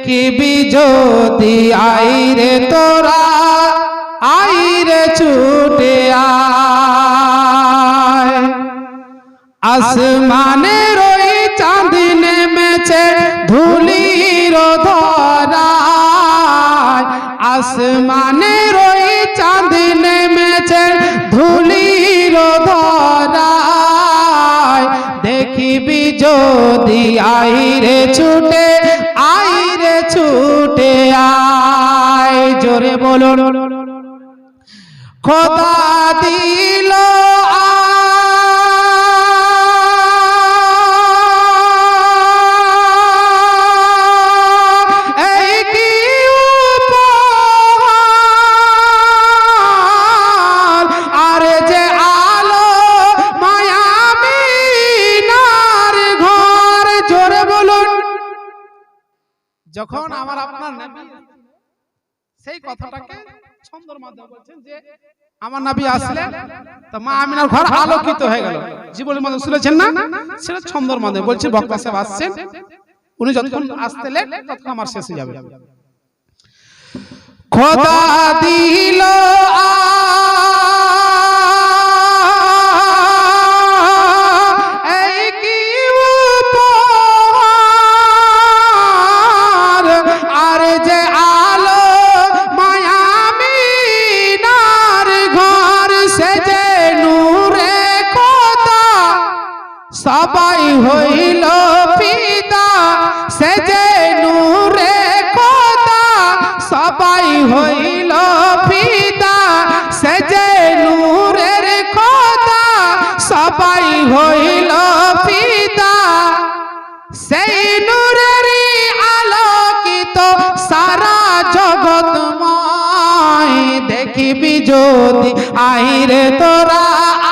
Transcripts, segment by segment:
দেখিবি যদি আইরে তোরা আইরে ছুটে আয় আসমানের ওই চাঁদ নেমেছে ধুলির ধরায় আসমানের ওই চাঁদ নেমেছে ধুলির ধরায় দেখিবি যদি আইরে ছুটে আয় জোরে বলুন খোদা দিল যখন আমার আপনার নবী সেই কথাটাকে ছন্দের মাধ্যমে বলছেন যে আমার নবী আসলেন তো মা আমিনার ঘর আলোকিত হয়ে গেল জীবনের মধ্যে শুনেছেন না সেটা ছন্দের মাধ্যমে বলছে বক্তা সাহেব আসছেন উনি যতক্ষণ আসতে লেট ততক্ষণ আমার শেষ হয়ে যাবে খোদা দিল সবাই হইল পিতা সে যে নূরে খোদা সবাই হইল পিতা সে যে নূরের খোদা সবাই হইল পিতা সেই নূরের আলোকিত সারা জগৎময় দেখিবি যদি আইরে তোরা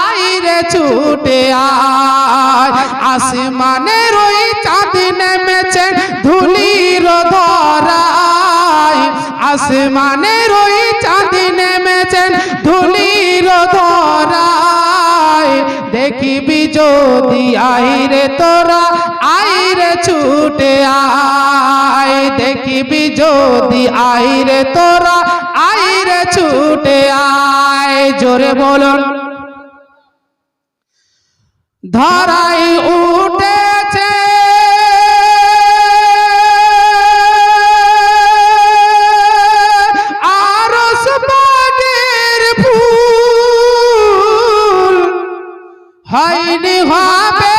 আইরে ছুটে আয় আসমানের ওই চাঁদ নেমেছে ধুলির ধরায় আসমানের ওই চাঁদ নেমেছে ধুলির ধরায় দেখিবি যদি আইরে তোরা আইরে ছুটে আয় দেখিবি যদি আইরে তোরা আইরে ছুটে আয় জোরে বলুন ধরাই উঠেছে আরশ বাগের ফুল হয়নি হবে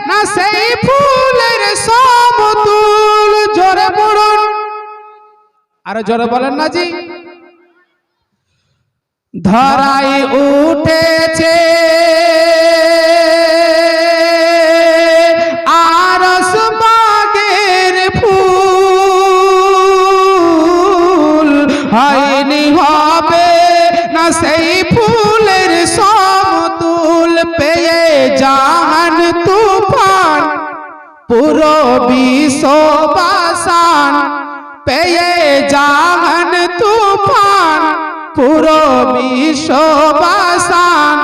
না সেই ফুলের সমতুল জোরে বলুন আরে জোরে বলেন না জি ধরাই উঠেছে আরশ বাগের ফুল হয়নি হবে না সেই ফুলের সমতুল পেয়ে জাহান তুফান পুরো বিশ্ববাসান পেয়ে জাহান তুফান পুরো বিশ্ববাসান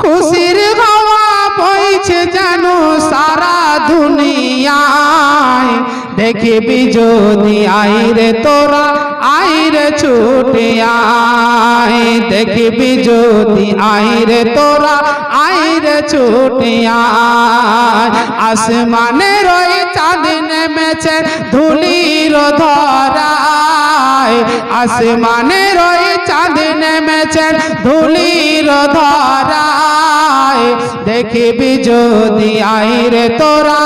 খুশির হাওয়া বইছে যেন সারা দুনিয়ায় দেখিবি যদি আইরে তোরা আইরে ছুটে আয় দেখিবি যদি আইরে তোরা আইরে ছুটে আয় আসমানের ওই চাঁদ নেমেছে ধুলির ধরায় আসমানের ওই চাঁদ নেমেছে ধুলির ধরায় দেখিবি যদি আইরে তোরা